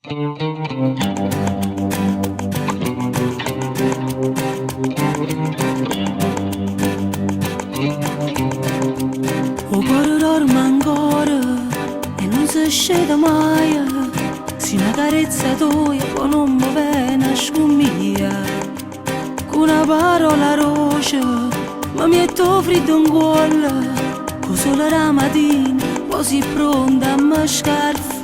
O cuore dorme ancora e non si scende mai. Se una carezza tua poi non mi viene a scommia. Con una parola roce mi metto freddo in cuore. Con sole la mattina poi si pronta a me scarfa.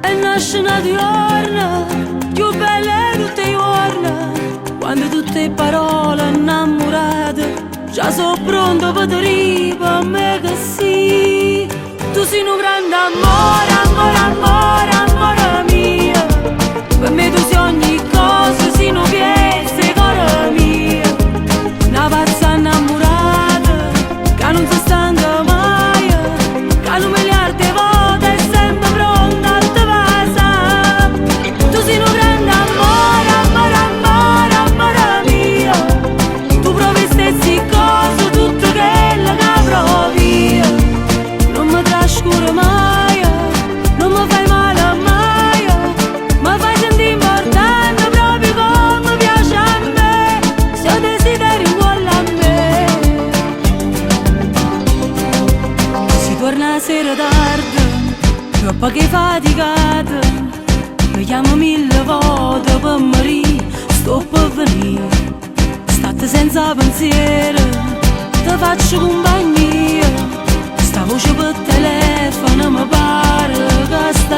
E nasce una giornata più bella di tutte le giornate. Quando tutte le parole innamorate già sono pronto per dire per me che sì. Tu sei un grande amore, amore, amore, amore mio. Per me tu sei ogni cosa, sei una piezza, cuore mio. Una pazza innamorata, che non si stanca mai, che non miliardi volte è sempre pronta a te passare. Tu sei un grande amore, amore, amore, amore mio. Tu provi stessi cose, tutto quello che provi. Non mi trascuro mai, non mi fai male mai. Mi fai sentire importante proprio come piace a me. Se ho desideri uguale a me. Si torna la sera tardi, troppo che faticata. Mi chiamo 1000 volte per morire, sto per venire. State senza pensiero, ti faccio compagnia. Sta voce per telefono mi pare che sta